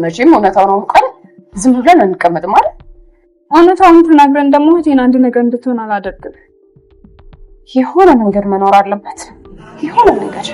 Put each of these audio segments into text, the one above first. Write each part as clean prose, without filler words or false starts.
መቼም እውነታውን አውቀን ዝም ብለን እንቀመጥ ማለት እውነታውን ተናግረን ደግሞ እህቴን አንድ ነገር እንድትሆን አላደርግም። የሆነ ነገር መኖር አለበት። የሆነ ነገር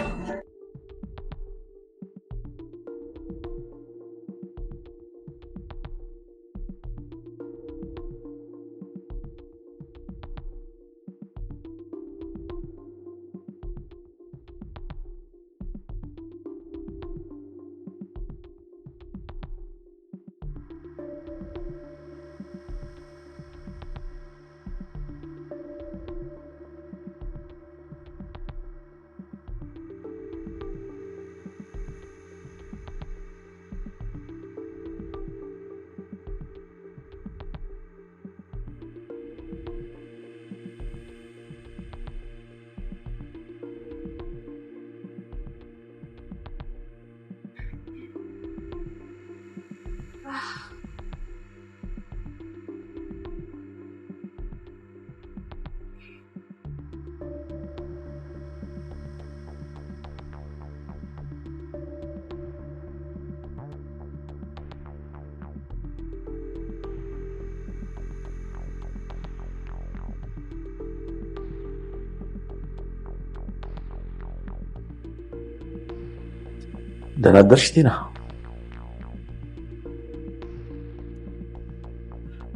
ደህና አደርሽ ቲና?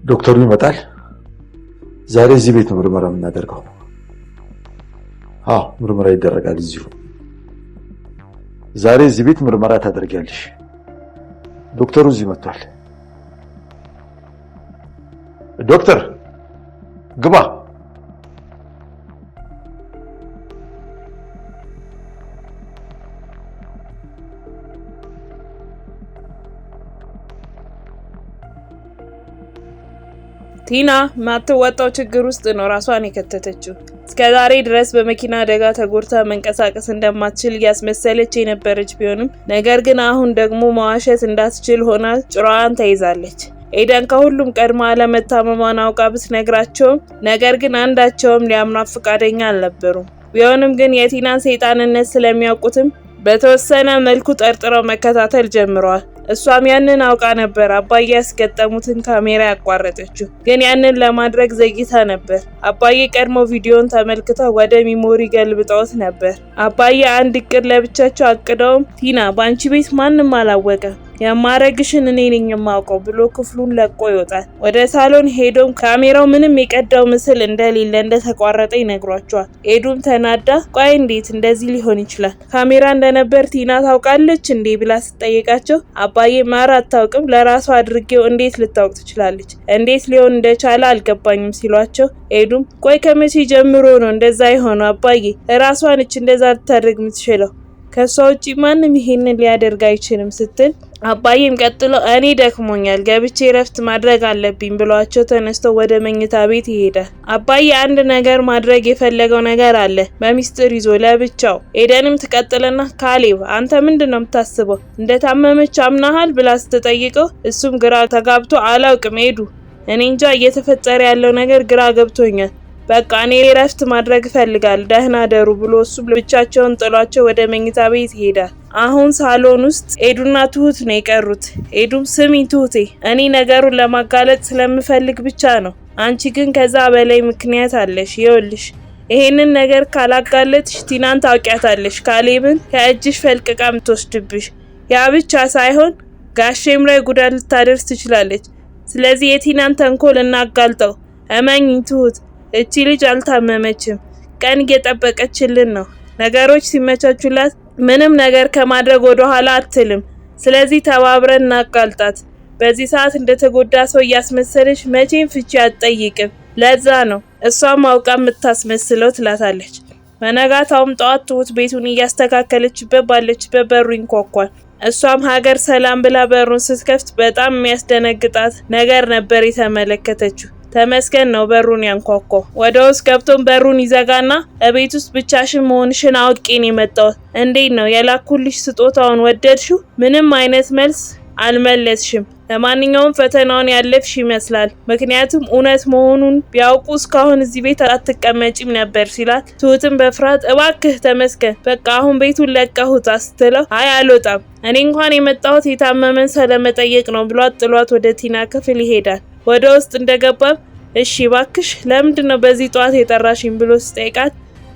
ዶክተሩ ይመጣል ዛሬ እዚህ ቤት ምርመራ የምናደርገው። ምርመራ ይደረጋል እዚሁ። ዛሬ እዚህ ቤት ምርመራ ታደርጊያለሽ። ዶክተሩ እዚህ መጥቷል። ዶክተር ግባ። ቲና ማትወጣው ችግር ውስጥ ነው ራሷን የከተተችው። እስከዛሬ ድረስ በመኪና አደጋ ተጎድታ መንቀሳቀስ እንደማትችል ያስመሰለች የነበረች ቢሆንም ነገር ግን አሁን ደግሞ መዋሸት እንዳትችል ሆና ጭራዋን ተይዛለች። ኤደን ከሁሉም ቀድማ ለመታመሟን አውቃ ብትነግራቸውም ነገር ግን አንዳቸውም ሊያምኗት ፈቃደኛ አልነበሩም። ቢሆንም ግን የቲናን ሰይጣንነት ስለሚያውቁትም በተወሰነ መልኩ ጠርጥረው መከታተል ጀምረዋል። እሷም ያንን አውቃ ነበር አባዬ ያስገጠሙትን ካሜራ ያቋረጠችው። ግን ያንን ለማድረግ ዘግይታ ነበር። አባዬ ቀድሞ ቪዲዮን ተመልክተው ወደ ሚሞሪ ገልብጠውት ነበር። አባዬ አንድ እቅድ ለብቻቸው አቅደውም ቲና ባንቺ ቤት ማንም አላወቀ የማረግሽን እኔ ነኝ የማውቀው ብሎ ክፍሉን ለቆ ይወጣል። ወደ ሳሎን ሄዶም ካሜራው ምንም የቀዳው ምስል እንደሌለ እንደተቋረጠ ይነግሯቸዋል። ኤዱም ተናዳ ቆይ እንዴት እንደዚህ ሊሆን ይችላል? ካሜራ እንደነበር ቲና ታውቃለች እንዴ ብላ ስትጠይቃቸው አባዬ ማራ አታውቅም፣ ለራሷ አድርጌው እንዴት ልታውቅ ትችላለች? እንዴት ሊሆን እንደቻለ አልገባኝም ሲሏቸው ኤዱም ቆይ ከመቼ ጀምሮ ነው እንደዛ የሆነው? አባዬ ራሷ ነች እንደዛ ልታደርግ የምትችለው፣ ከሷ ውጪ ማንም ይሄንን ሊያደርግ አይችልም ስትል አባዬም ቀጥሎ እኔ ደክሞኛል ገብቼ ረፍት ማድረግ አለብኝ ብሏቸው ተነስቶ ወደ መኝታ ቤት ይሄዳል። አባዬ አንድ ነገር ማድረግ የፈለገው ነገር አለ በሚስጥር ይዞ ለብቻው። ኤደንም ትቀጥልና ካሌብ አንተ ምንድነው የምታስበው? እንደታመመች አምናሃል ብላ ስትጠይቀው እሱም ግራ ተጋብቶ አላውቅም ኤዱ፣ እኔ እንጃ እየተፈጠረ ያለው ነገር ግራ ገብቶኛል፣ በቃ እኔ ረፍት ማድረግ እፈልጋለሁ ደህና ደሩ ብሎ እሱም ብቻቸውን ጥሏቸው ወደ መኝታ ቤት ይሄዳል። አሁን ሳሎን ውስጥ ኤዱና ትሁት ነው የቀሩት። ኤዱም ስሚ ትሁቴ፣ እኔ ነገሩን ለማጋለጥ ስለምፈልግ ብቻ ነው፣ አንቺ ግን ከዛ በላይ ምክንያት አለሽ። ይኸውልሽ ይሄንን ነገር ካላጋለጥሽ ቲናን ታውቂያታለሽ፣ ካሌብን ከእጅሽ ፈልቅቃ ምትወስድብሽ። ያ ብቻ ሳይሆን ጋሼም ላይ ጉዳት ልታደርስ ትችላለች። ስለዚህ የቲናን ተንኮል እናጋልጠው። እመኚኝ ትሁት፣ እቺ ልጅ አልታመመችም፣ ቀን እየጠበቀችልን ነው። ነገሮች ሲመቻቹላት ምንም ነገር ከማድረግ ወደ ኋላ አትልም። ስለዚህ ተባብረን እናጋልጣት። በዚህ ሰዓት እንደተጎዳ ሰው እያስመሰለች መቼም ፍቺ አትጠይቅም። ለዛ ነው እሷም አውቃ የምታስመስለው ትላታለች። በነጋታውም ጠዋት ትሁት ቤቱን እያስተካከለችበት ባለችበት በሩ ይንኳኳል። እሷም ሀገር ሰላም ብላ በሩን ስትከፍት በጣም የሚያስደነግጣት ነገር ነበር የተመለከተችው። ተመስገን ነው በሩን ያንኳኳው። ወደ ውስጥ ገብቶም በሩን ይዘጋና እቤት ውስጥ ብቻሽን መሆንሽን አውቄን የመጣው እንዴት ነው የላኩልሽ ስጦታውን ወደድሽው? ምንም አይነት መልስ አልመለስሽም። ለማንኛውም ፈተናውን ያለፍሽ ይመስላል። ምክንያቱም እውነት መሆኑን ቢያውቁ እስካሁን እዚህ ቤት አትቀመጪም ነበር ሲላት፣ ትሁትም በፍርሃት እባክህ ተመስገን፣ በቃ አሁን ቤቱን ለቀሁት ስትለው፣ አይ አልወጣም፣ እኔ እንኳን የመጣሁት የታመመን ስለመጠየቅ ነው ብሏት ጥሏት ወደ ቲና ክፍል ይሄዳል። ወደ ውስጥ እንደገባም እሺ ባክሽ ለምንድን ነው በዚህ ጧት የጠራሽኝ ብሎ ሲጠይቃት፣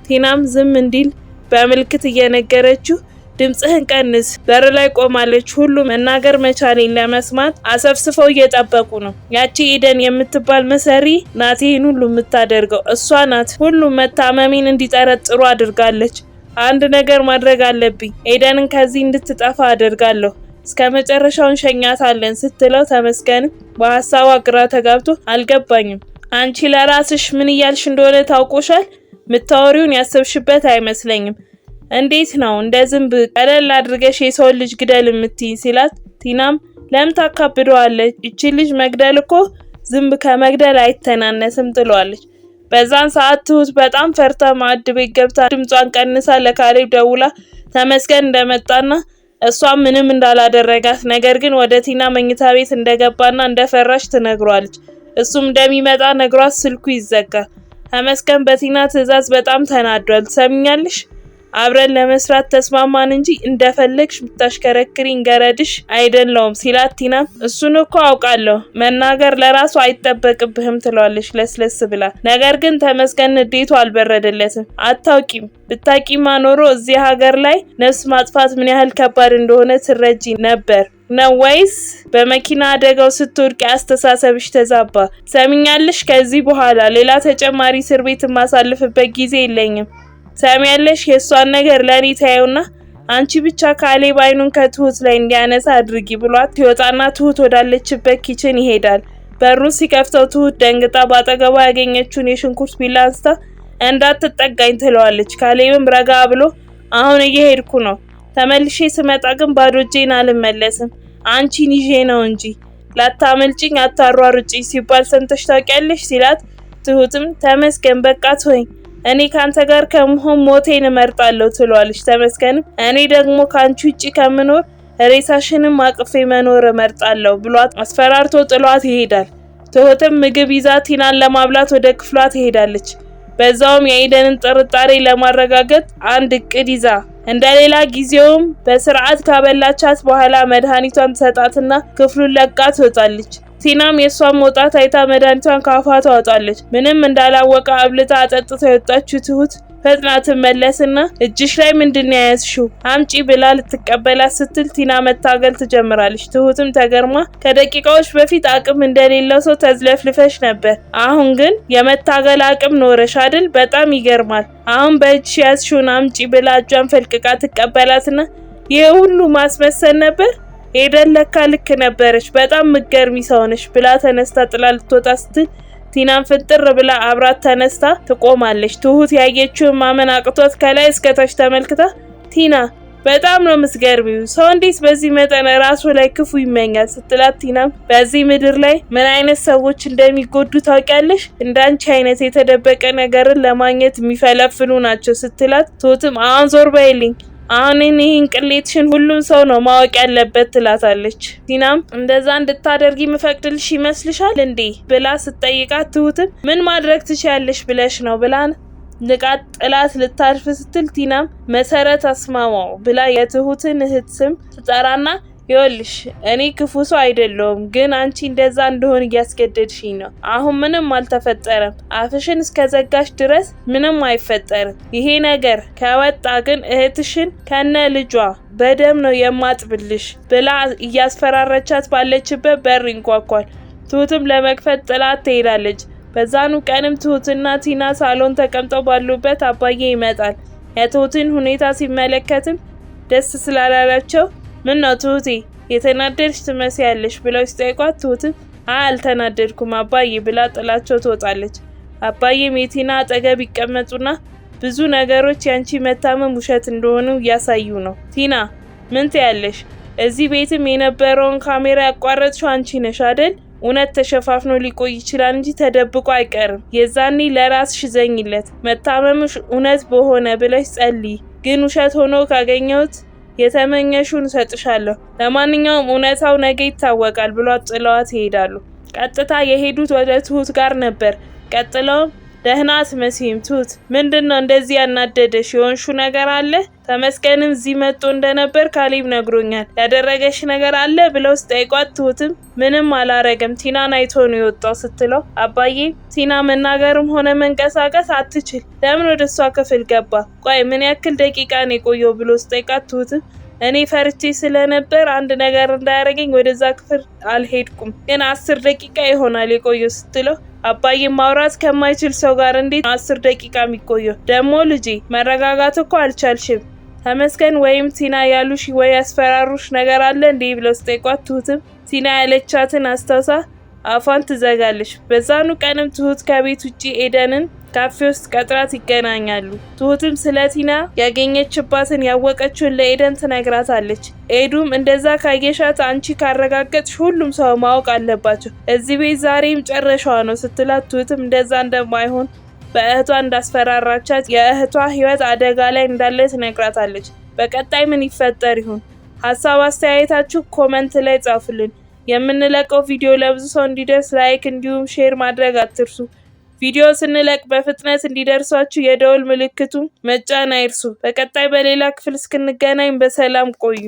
ቲናም ዝም እንዲል በምልክት እየነገረችው ድምጽህን ቀንስ፣ በር ላይ ቆማለች። ሁሉም መናገር መቻሌን ለመስማት አሰፍስፈው እየጠበቁ ነው። ያቺ ኤደን የምትባል መሰሪ ናት ይህን ሁሉ የምታደርገው፣ እሷ ናት ሁሉም መታመሜን እንዲጠረጥሩ አድርጋለች። አንድ ነገር ማድረግ አለብኝ፣ ኤደንን ከዚህ እንድትጠፋ አደርጋለሁ፣ እስከ መጨረሻውን ሸኛታለን ስትለው፣ ተመስገንም በሀሳቧ ግራ ተጋብቶ አልገባኝም፣ አንቺ ለራስሽ ምን እያልሽ እንደሆነ ታውቆሻል? ምታወሪውን ያሰብሽበት አይመስለኝም። እንዴት ነው እንደ ዝንብ ቀለል አድርገሽ የሰው ልጅ ግደል የምትይኝ ሲላት፣ ቲናም ለምን ታካብደዋለች? እቺ ልጅ መግደል እኮ ዝንብ ከመግደል አይተናነስም ትለዋለች። በዛን ሰዓት ትሁት በጣም ፈርታ ማዕድ ቤት ገብታ ድምጿን ቀንሳ ለካሌብ ደውላ ተመስገን እንደመጣና እሷ ምንም እንዳላደረጋት ነገር ግን ወደ ቲና መኝታ ቤት እንደገባና እንደፈራሽ ትነግሯለች። እሱም እንደሚመጣ ነግሯት ስልኩ ይዘጋል። ተመስገን በቲና ትዕዛዝ በጣም ተናዷል። ትሰሚኛለሽ? አብረን ለመስራት ተስማማን እንጂ እንደፈለግሽ ብታሽከረክሪኝ ገረድሽ አይደለውም ሲላት፣ ቲና እሱን እኮ አውቃለሁ መናገር ለራሱ አይጠበቅብህም ትለዋለች ለስለስ ብላ። ነገር ግን ተመስገን ንዴቱ አልበረደለትም። አታውቂም፣ ብታቂማ ኖሮ እዚህ ሀገር ላይ ነፍስ ማጥፋት ምን ያህል ከባድ እንደሆነ ትረጂ ነበር ነው ወይስ በመኪና አደጋው ስትወድቂ አስተሳሰብሽ ተዛባ? ሰሚኛለሽ? ከዚህ በኋላ ሌላ ተጨማሪ እስር ቤት ማሳልፍበት ጊዜ የለኝም። ሰሚያለሽ? የሷን ነገር ለኔ ታዩና አንቺ ብቻ ካሌብ አይኑን ከትሁት ላይ እንዲያነሳ አድርጊ ብሏት ይወጣና ትሁት ወዳለችበት ኪችን ይሄዳል። በሩ ሲከፍተው ትሁት ደንግጣ ባጠገቧ ያገኘችውን የሽንኩርት ቢላ አንስታ እንዳትጠጋኝ ትለዋለች። ካሌብም ረጋ ብሎ አሁን እየሄድኩ ነው፣ ተመልሼ ስመጣ ግን ባዶ እጄን አልመለስም፣ አንቺን ይዤ ነው እንጂ ላታመልጭኝ አታሯሩጭኝ ሲባል ሰምተሽ ታውቂያለሽ ሲላት፣ ትሁትም ተመስገን በቃ ተወኝ፣ እኔ ካንተ ጋር ከመሆን ሞቴን እመርጣለሁ ትለዋለች። ተመስገንም እኔ ደግሞ ካንቺ ውጪ ከምኖር ሬሳሽንም አቅፌ መኖር እመርጣለሁ ብሏት አስፈራርቶ ጥሏት ይሄዳል። ትሁትም ምግብ ይዛ ቲናን ለማብላት ወደ ክፍሏ ትሄዳለች። በዛውም የኤደንን ጥርጣሬ ለማረጋገጥ አንድ እቅድ ይዛ እንደሌላ ጊዜውም በስርዓት ካበላቻት በኋላ መድኃኒቷን ተሰጣትና ክፍሉን ለቃ ትወጣለች። ቲናም የሷን መውጣት አይታ መድኃኒቷን ካፏ ታወጣለች። ምንም እንዳላወቀ አብልታ አጠጥታ የወጣችው ትሁት ፈጥና ትመለስና እጅሽ ላይ ምንድን ነው ያዝሽው አምጪ ብላ ልትቀበላት ስትል ቲና መታገል ትጀምራለች። ትሁትም ተገርማ ከደቂቃዎች በፊት አቅም እንደሌለው ሰው ተዝለፍልፈሽ ነበር፣ አሁን ግን የመታገል አቅም ኖረሽ አይደል? በጣም ይገርማል። አሁን በእጅሽ ያዝሽውን አምጪ ብላ እጇን ፈልቅቃ ትቀበላትና ይሄ ሁሉ ማስመሰል ነበር? ኤደን ለካ ልክ ነበረች፣ በጣም ምገርሚ ሰው ነሽ ብላ ተነስታ ጥላ ልትወጣ ስትል ቲናን ፍጥር ብላ አብራት ተነስታ ትቆማለች። ትሁት ያየችውን ማመን አቅቶት ከላይ እስከታች ተመልክታ ቲና በጣም ነው ምስገርሚው፣ ሰው እንዴት በዚህ መጠን ራሱ ላይ ክፉ ይመኛል ስትላት፣ ቲናም በዚህ ምድር ላይ ምን አይነት ሰዎች እንደሚጎዱ ታውቂያለሽ? እንዳንቺ አይነት የተደበቀ ነገርን ለማግኘት የሚፈለፍሉ ናቸው ስትላት፣ ትሁትም አሁን ዞር በይልኝ፣ አሁን ይህን ቅሌትሽን ሁሉም ሰው ነው ማወቅ ያለበት ትላታለች። ቲናም እንደዛ እንድታደርጊ ምፈቅድልሽ ይመስልሻል እንዴ ብላ ስትጠይቃት፣ ትሁትም ምን ማድረግ ትችያለሽ ብለሽ ነው ብላ ንቃት ጥላት ልታርፍ ስትል፣ ቲናም መሰረት አስማማው ብላ የትሁትን እህት ስም ትጠራና ይኸውልሽ እኔ ክፉ ሰው አይደለሁም፣ ግን አንቺ እንደዛ እንደሆን እያስገደድሽኝ ነው። አሁን ምንም አልተፈጠረም፣ አፍሽን እስከዘጋሽ ድረስ ምንም አይፈጠርም። ይሄ ነገር ከወጣ ግን እህትሽን ከነ ልጇ በደም ነው የማጥብልሽ ብላ እያስፈራረቻት ባለችበት በር ይንኳኳል። ትሁትም ለመክፈት ጥላት ትሄዳለች። በዛኑ ቀንም ትሁትና ቲና ሳሎን ተቀምጠው ባሉበት አባዬ ይመጣል። የትሁትን ሁኔታ ሲመለከትም ደስ ስላላላቸው ምን ነው ትሁቴ የተናደድሽ ትመስያለሽ ብለው ሲጠይቋት፣ ትሁትም አልተናደድኩም አባዬ ብላ ጥላቸው ትወጣለች። አባዬም የቲና አጠገብ ይቀመጡና ብዙ ነገሮች ያንቺ መታመም ውሸት እንደሆኑ እያሳዩ ነው። ቲና ምን ትያለሽ? እዚህ ቤትም የነበረውን ካሜራ ያቋረጥሽው አንቺ ነሽ አይደል? እውነት ተሸፋፍኖ ሊቆይ ይችላል እንጂ ተደብቆ አይቀርም። የዛኔ ለራስሽ ዘኝለት፣ መታመምሽ እውነት በሆነ ብለሽ ጸልይ። ግን ውሸት ሆኖ ካገኘሁት የተመኘሹን ሰጥሻለሁ። ለማንኛውም እውነታው ነገ ይታወቃል ብሏት ጥለዋት ይሄዳሉ። ቀጥታ የሄዱት ወደ ትሁት ጋር ነበር። ቀጥለውም ደህና አትመስይም ትሁት፣ ምንድነው እንደዚህ ያናደደሽ? የሆንሹ ነገር አለ? ተመስገንም እዚህ መጥቶ እንደነበር ካሌብ ነግሮኛል። ያደረገሽ ነገር አለ ብለው ስጠይቋት ትሁትም ምንም አላረገም ቲናን አይቶ ነው የወጣው ስትለው፣ አባዬ ቲና መናገርም ሆነ መንቀሳቀስ አትችል፣ ለምን ወደ እሷ ክፍል ገባ? ቆይ ምን ያክል ደቂቃ ነው የቆየው ብሎ ስጠይቃት ትሁትም እኔ ፈርቼ ስለነበር አንድ ነገር እንዳያረገኝ ወደዛ ክፍል አልሄድኩም፣ ግን 10 ደቂቃ ይሆናል የቆየው ስትለው፣ አባዬ ማውራት ከማይችል ሰው ጋር እንዴት 10 ደቂቃ የሚቆየው? ደግሞ ልጄ መረጋጋት እኮ አልቻልሽም። ተመስገን ወይም ቲና ያሉሽ ወይ ያስፈራሩሽ ነገር አለ እንዴ ብለው ስጠይቋት ትሁትም ቲና ያለቻትን አስታውሳ አፏን ትዘጋለች። በዛኑ ቀንም ትሁት ከቤት ውጪ ኤደንን ካፌ ውስጥ ቀጥራት ይገናኛሉ። ትሁትም ስለ ቲና ያገኘችባትን ያወቀችውን ለኤደን ትነግራታለች። ኤዱም እንደዛ ካየሻት አንቺ ካረጋገጥሽ ሁሉም ሰው ማወቅ አለባቸው፣ እዚህ ቤት ዛሬም ጨረሻዋ ነው ስትላት ትሁትም እንደዛ እንደማይሆን በእህቷ እንዳስፈራራቻት የእህቷ ህይወት አደጋ ላይ እንዳለ ትነግራታለች። በቀጣይ ምን ይፈጠር ይሆን? ሀሳብ አስተያየታችሁ ኮመንት ላይ ጻፉልን። የምንለቀው ቪዲዮ ለብዙ ሰው እንዲደርስ ላይክ እንዲሁም ሼር ማድረግ አትርሱ። ቪዲዮ ስንለቅ በፍጥነት እንዲደርሷችሁ የደወል ምልክቱን መጫን አይርሱ። በቀጣይ በሌላ ክፍል እስክንገናኝ በሰላም ቆዩ።